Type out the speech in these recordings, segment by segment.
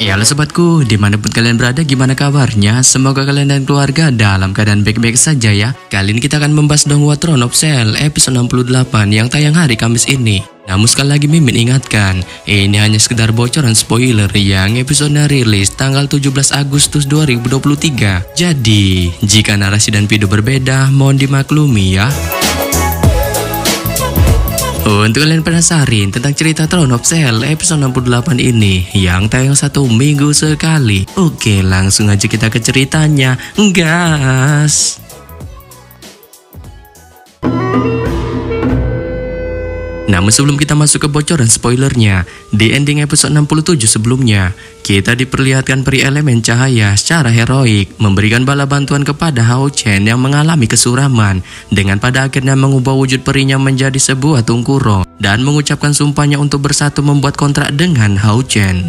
Ya halo sobatku, dimanapun kalian berada, gimana kabarnya? Semoga kalian dan keluarga dalam keadaan baik-baik saja ya. Kali ini kita akan membahas Donghua Throne of Cell episode 68 yang tayang hari Kamis ini. Namun sekali lagi Mimin ingatkan, ini hanya sekedar bocoran spoiler yang episode rilis tanggal 17 Agustus 2023. Jadi, jika narasi dan video berbeda, mohon dimaklumi ya. Untuk kalian penasaran tentang cerita Throne of Cell episode 68 ini yang tayang 1 minggu sekali, oke langsung aja kita ke ceritanya, gas! Namun sebelum kita masuk ke bocoran spoilernya, di ending episode 67 sebelumnya, kita diperlihatkan peri elemen cahaya secara heroik memberikan bala bantuan kepada Hao Chen yang mengalami kesuraman dengan pada akhirnya mengubah wujud perinya menjadi sebuah tungkuro dan mengucapkan sumpahnya untuk bersatu membuat kontrak dengan Hao Chen.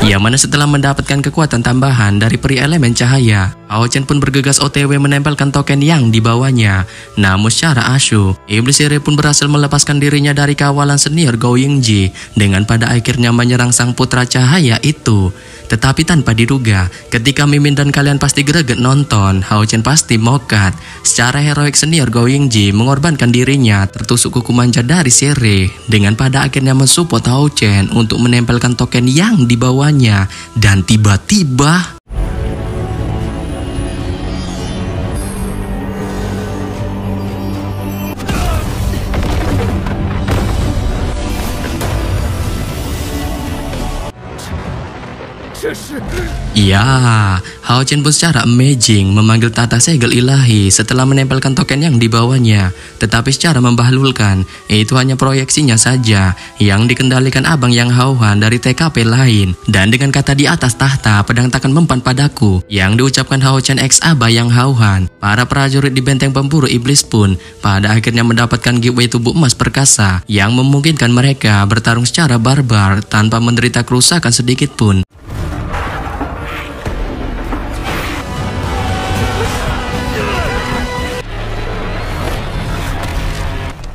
Yang mana setelah mendapatkan kekuatan tambahan dari peri elemen cahaya, Hao Chen pun bergegas OTW menempelkan token yang dibawanya. Namun secara asyik, Iblis Sire pun berhasil melepaskan dirinya dari kawalan senior Gou Yingji dengan pada akhirnya menyerang sang putra cahaya itu. Tetapi tanpa diduga, ketika Mimin dan kalian pasti greget nonton, Hao Chen pasti mokat. Secara heroik senior Gou Yingji mengorbankan dirinya tertusuk kuku manja dari Sire dengan pada akhirnya mensupport Hao Chen untuk menempelkan token yang dibawanya. Dan tiba-tiba ya, Hao Chen pun secara amazing memanggil tata segel ilahi setelah menempelkan token yang dibawanya. Tetapi secara membahlulkan, itu hanya proyeksinya saja yang dikendalikan abang yang Hao-Han dari TKP lain. Dan dengan kata di atas tahta, pedang takkan mempan padaku yang diucapkan Hao Chen X Aba yang Hao-Han, para prajurit di benteng pemburu iblis pun pada akhirnya mendapatkan giveaway tubuh emas perkasa yang memungkinkan mereka bertarung secara barbar tanpa menderita kerusakan sedikit pun.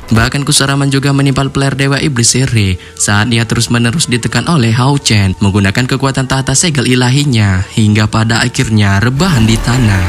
Bahkan kesuraman juga menimpal player Dewa Iblis Sire saat dia terus-menerus ditekan oleh Hao Chen menggunakan kekuatan tahta segel ilahinya hingga pada akhirnya rebahan di tanah.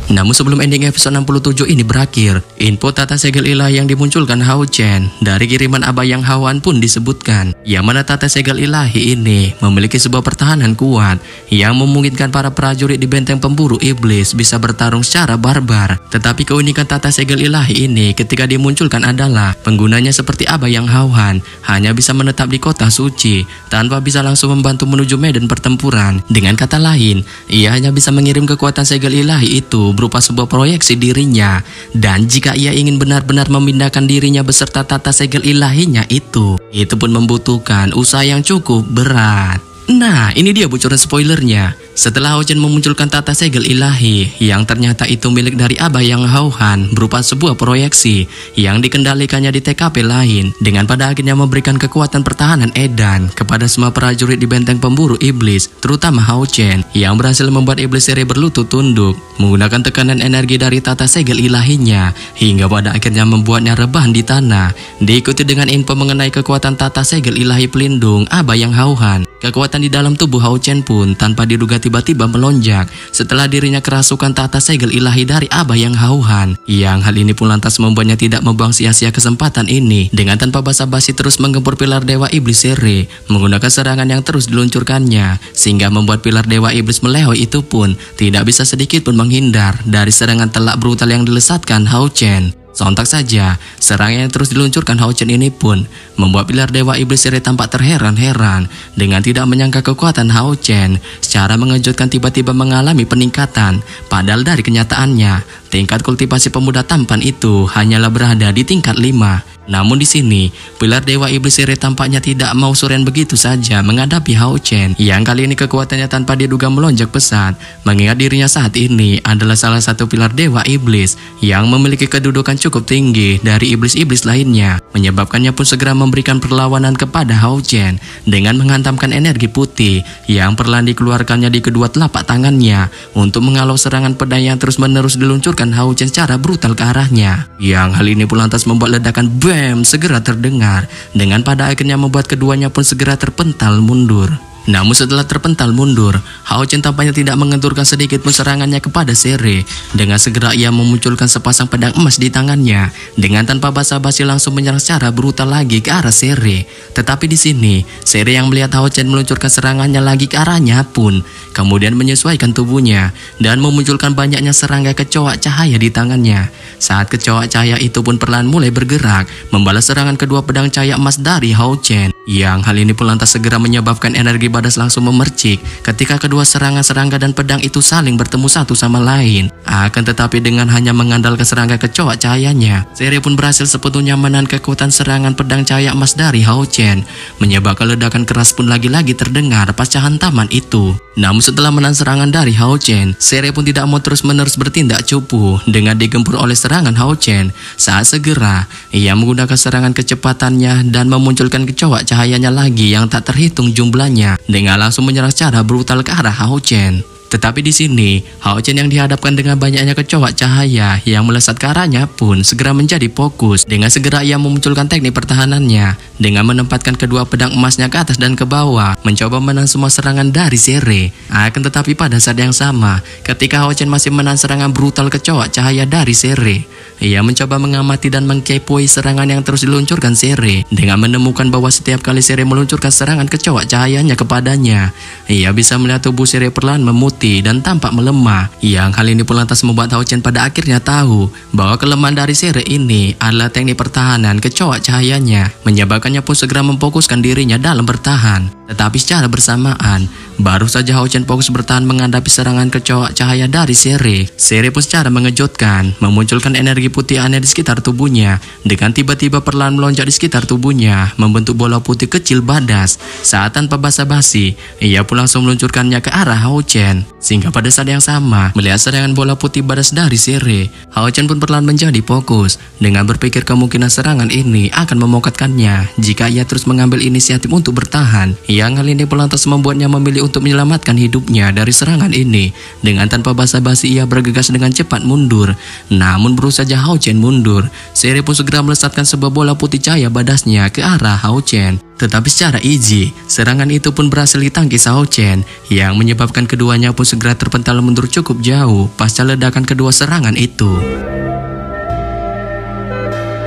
Namun sebelum ending episode 67 ini berakhir, info tata segel ilahi yang dimunculkan Hao Chen dari kiriman Aba yang Hao-Han pun disebutkan, yang mana tata segel ilahi ini memiliki sebuah pertahanan kuat yang memungkinkan para prajurit di benteng pemburu iblis bisa bertarung secara barbar. Tetapi keunikan tata segel ilahi ini ketika dimunculkan adalah penggunanya seperti Aba yang Hao-Han hanya bisa menetap di kota suci tanpa bisa langsung membantu menuju medan pertempuran. Dengan kata lain, ia hanya bisa mengirim kekuatan segel ilahi itu berupa sebuah proyeksi dirinya, dan jika ia ingin benar-benar memindahkan dirinya beserta tata segel ilahinya itu pun membutuhkan usaha yang cukup berat. Nah, ini dia bocoran spoilernya. Setelah Hao Chen memunculkan tata segel ilahi yang ternyata itu milik dari Aba yang Hao-Han berupa sebuah proyeksi yang dikendalikannya di TKP lain dengan pada akhirnya memberikan kekuatan pertahanan edan kepada semua prajurit di benteng pemburu iblis, terutama Hao Chen yang berhasil membuat Iblis Sire berlutut tunduk menggunakan tekanan energi dari tata segel ilahinya hingga pada akhirnya membuatnya rebahan di tanah. Diikuti dengan info mengenai kekuatan tata segel ilahi pelindung Aba yang Hao-Han, kekuatan di dalam tubuh Hao Chen pun tanpa diduga tiba-tiba melonjak setelah dirinya kerasukan tata segel ilahi dari Aba yang Hao-Han. Yang hal ini pun lantas membuatnya tidak membuang sia-sia kesempatan ini dengan tanpa basa-basi terus menggempur pilar Dewa Iblis Sire menggunakan serangan yang terus diluncurkannya sehingga membuat pilar Dewa Iblis melehoi itu pun tidak bisa sedikit pun menghindar dari serangan telak brutal yang dilesatkan Hao Chen. Sontak saja, serangan yang terus diluncurkan Hao Chen ini pun membuat pilar Dewa Iblis Sire tampak terheran-heran dengan tidak menyangka kekuatan Hao Chen secara mengejutkan tiba-tiba mengalami peningkatan. Padahal dari kenyataannya, tingkat kultivasi pemuda tampan itu hanyalah berada di tingkat 5. Namun di sini, pilar Dewa Iblis Sere tampaknya tidak mau Suren begitu saja menghadapi Hao Chen yang kali ini kekuatannya tanpa diduga melonjak pesat, mengingat dirinya saat ini adalah salah satu pilar Dewa Iblis yang memiliki kedudukan cukup tinggi dari iblis-iblis lainnya, menyebabkannya pun segera memberikan perlawanan kepada Hao Chen dengan menghantamkan energi putih yang perlahan dikeluarkannya di kedua telapak tangannya untuk menghalau serangan pedang yang terus-menerus diluncurkan Hao Chen secara brutal ke arahnya. Yang hal ini pun lantas membuat ledakan BAM segera terdengar, dengan pada akhirnya membuat keduanya pun segera terpental mundur. Namun setelah terpental mundur, Hao Chen tampaknya tidak mengenturkan sedikit pun serangannya kepada Sere. Dengan segera ia memunculkan sepasang pedang emas di tangannya, dengan tanpa basa-basi langsung menyerang secara brutal lagi ke arah Sere. Tetapi di sini, Sere yang melihat Hao Chen meluncurkan serangannya lagi ke arahnya pun kemudian menyesuaikan tubuhnya dan memunculkan banyaknya serangga kecoa cahaya di tangannya. Saat kecoa cahaya itu pun perlahan mulai bergerak, membalas serangan kedua pedang cahaya emas dari Hao Chen. Yang hal ini pun lantas segera menyebabkan energi badas langsung memercik ketika kedua serangan serangga dan pedang itu saling bertemu satu sama lain. Akan tetapi dengan hanya mengandalkan serangga kecoa cahayanya, Sere pun berhasil sepenuhnya menahan kekuatan serangan pedang cahaya emas dari Hao Chen, menyebabkan ledakan keras pun lagi-lagi terdengar pasca hantaman itu. Namun setelah menahan serangan dari Hao Chen, Sere pun tidak mau terus-menerus bertindak cupu dengan digempur oleh serangan Hao Chen. Saat segera ia menggunakan serangan kecepatannya dan memunculkan kecoa cahayanya lagi yang tak terhitung jumlahnya dengan langsung menyerang secara brutal ke arah Hao Chen. Tetapi di sini, Hao Chen yang dihadapkan dengan banyaknya kecoa cahaya yang melesat ke arahnya pun segera menjadi fokus. Dengan segera ia memunculkan teknik pertahanannya dengan menempatkan kedua pedang emasnya ke atas dan ke bawah, mencoba menahan semua serangan dari Sere. Akan tetapi pada saat yang sama, ketika Hao Chen masih menahan serangan brutal kecoa cahaya dari Sere, ia mencoba mengamati dan mengkepoi serangan yang terus diluncurkan Sere dengan menemukan bahwa setiap kali Sere meluncurkan serangan kecoa cahayanya kepadanya, ia bisa melihat tubuh Sere perlahan memutih dan tampak melemah. Yang hal ini pun lantas membuat Hao Chen pada akhirnya tahu bahwa kelemahan dari Sere ini adalah teknik pertahanan kecoa cahayanya, menyebabkannya pun segera memfokuskan dirinya dalam bertahan. Tetapi secara bersamaan, baru saja Hao Chen fokus bertahan menghadapi serangan kecoa cahaya dari Sere, Sere pun secara mengejutkan memunculkan energi putih aneh di sekitar tubuhnya, dengan tiba-tiba perlahan melonjak di sekitar tubuhnya, membentuk bola putih kecil badas. Saat tanpa basa-basi, ia pun langsung meluncurkannya ke arah Hao Chen. Sehingga pada saat yang sama, melihat serangan bola putih badas dari Sere, Hao Chen pun perlahan menjadi fokus dengan berpikir kemungkinan serangan ini akan memokatkannya jika ia terus mengambil inisiatif untuk bertahan. Yang hal ini pun lantas membuatnya memilih untuk menyelamatkan hidupnya dari serangan ini. Dengan tanpa basa-basi ia bergegas dengan cepat mundur. Namun baru saja Hao Chen mundur, Sere pun segera melesatkan sebuah bola putih cahaya badasnya ke arah Hao Chen. Tetapi secara easy, serangan itu pun berhasil ditangkis Hao Chen, yang menyebabkan keduanya pun segera terpental mundur cukup jauh pasca ledakan kedua serangan itu.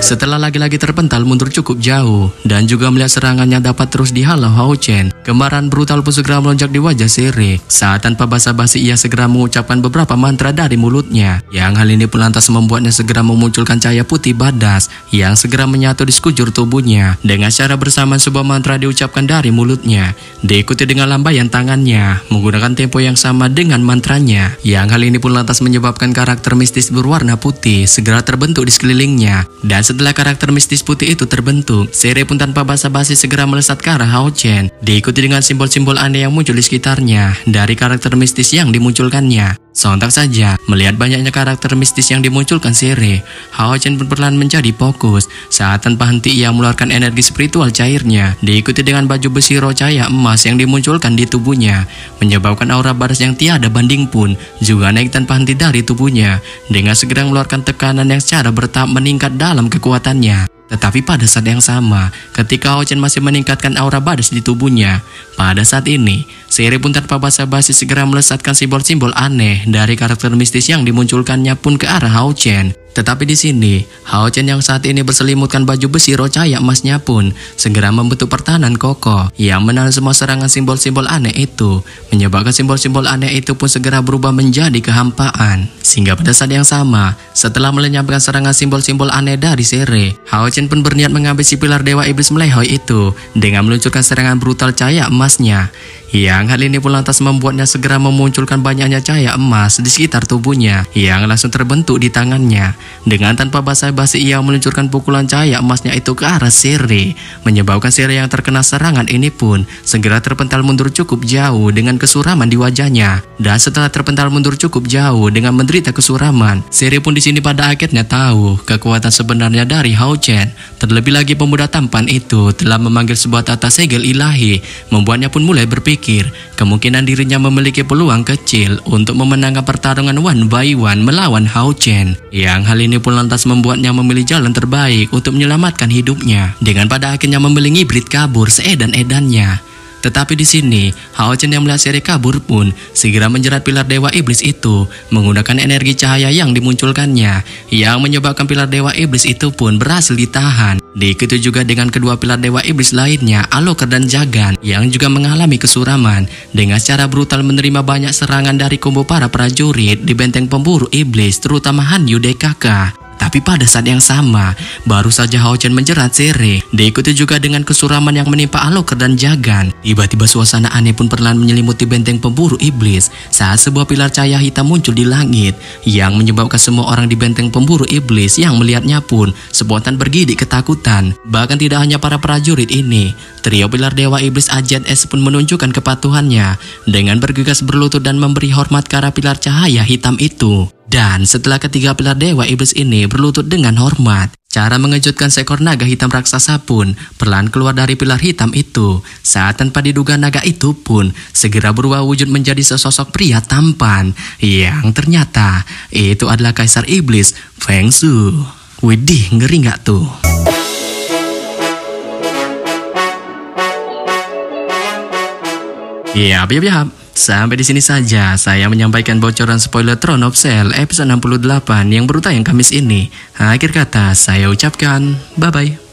Setelah lagi-lagi terpental mundur cukup jauh dan juga melihat serangannya dapat terus dihalau Hao Chen, kemarahan brutal pun segera melonjak di wajah Sere. Saat tanpa basa-basi ia segera mengucapkan beberapa mantra dari mulutnya. Yang hal ini pun lantas membuatnya segera memunculkan cahaya putih badas yang segera menyatu di sekujur tubuhnya. Dengan secara bersamaan sebuah mantra diucapkan dari mulutnya, diikuti dengan lambaian tangannya menggunakan tempo yang sama dengan mantranya. Yang hal ini pun lantas menyebabkan karakter mistis berwarna putih segera terbentuk di sekelilingnya. Dan setelah karakter mistis putih itu terbentuk, Sere pun tanpa basa-basi segera melesat ke arah Hao Chen, diikuti dengan simbol-simbol aneh yang muncul di sekitarnya dari karakter mistis yang dimunculkannya. Sontak saja, melihat banyaknya karakter mistis yang dimunculkan Sere, Hao Chen pun perlahan menjadi fokus. Saat tanpa henti ia mengeluarkan energi spiritual cairnya, diikuti dengan baju besi roh cahaya emas yang dimunculkan di tubuhnya, menyebabkan aura badas yang tiada banding pun juga naik tanpa henti dari tubuhnya, dengan segera mengeluarkan tekanan yang secara bertahap meningkat dalam kekuatannya. Tetapi pada saat yang sama, ketika Hao Chen masih meningkatkan aura badas di tubuhnya, pada saat ini, Sere pun tanpa basa-basi segera melesatkan simbol-simbol aneh dari karakter mistis yang dimunculkannya pun ke arah Hao Chen. Tetapi di sini, Hao Chen yang saat ini berselimutkan baju besi roh cahaya emasnya pun segera membentuk pertahanan kokoh yang menahan semua serangan simbol-simbol aneh itu, menyebabkan simbol-simbol aneh itu pun segera berubah menjadi kehampaan. Sehingga pada saat yang sama, setelah melenyapkan serangan simbol-simbol aneh dari Sere, Hao Chen pun berniat mengambil si pilar Dewa Iblis Melehoi itu dengan meluncurkan serangan brutal cahaya emasnya. Yang Yang hal ini pun lantas membuatnya segera memunculkan banyaknya cahaya emas di sekitar tubuhnya yang langsung terbentuk di tangannya. Dengan tanpa basa-basi ia meluncurkan pukulan cahaya emasnya itu ke arah Sherry, menyebabkan Sherry yang terkena serangan ini pun segera terpental mundur cukup jauh dengan kesuraman di wajahnya. Dan setelah terpental mundur cukup jauh dengan menderita kesuraman, Sherry pun di sini pada akhirnya tahu kekuatan sebenarnya dari Hao Chen. Terlebih lagi pemuda tampan itu telah memanggil sebuah tata segel ilahi, membuatnya pun mulai berpikir kemungkinan dirinya memiliki peluang kecil untuk memenangkan pertarungan one by one melawan Hao Chen. Yang hal ini pun lantas membuatnya memilih jalan terbaik untuk menyelamatkan hidupnya dengan pada akhirnya memilih ngibrit kabur seedan-edannya. Tetapi di sini, Hao Chen yang melihat Sherry kabur pun segera menjerat pilar Dewa Iblis itu menggunakan energi cahaya yang dimunculkannya, yang menyebabkan pilar Dewa Iblis itu pun berhasil ditahan. Begitu juga dengan kedua pilar Dewa Iblis lainnya, Aloker dan Jagan, yang juga mengalami kesuraman dengan secara brutal menerima banyak serangan dari combo para prajurit di benteng pemburu iblis, terutama Han Yu DKK. Tapi pada saat yang sama, baru saja Hao Chen menjerat Sherry, diikuti juga dengan kesuraman yang menimpa Aloker dan Jagan. Tiba-tiba suasana aneh pun perlahan menyelimuti benteng pemburu iblis saat sebuah pilar cahaya hitam muncul di langit, yang menyebabkan semua orang di benteng pemburu iblis yang melihatnya pun spontan bergidik ketakutan. Bahkan tidak hanya para prajurit ini, trio pilar Dewa Iblis Ajet S pun menunjukkan kepatuhannya dengan bergegas berlutut dan memberi hormat ke arah pilar cahaya hitam itu. Dan setelah ketiga pilar Dewa Iblis ini berlutut dengan hormat, cara mengejutkan seekor naga hitam raksasa pun perlahan keluar dari pilar hitam itu. Saat tanpa diduga naga itu pun segera berubah wujud menjadi sesosok pria tampan, yang ternyata itu adalah Kaisar Iblis, Feng Su. Widih, ngeri nggak tuh? Yap. Sampai di sini saja saya menyampaikan bocoran spoiler Throne of Cell episode 68 yang baru tayang Kamis ini. Akhir kata saya ucapkan bye-bye.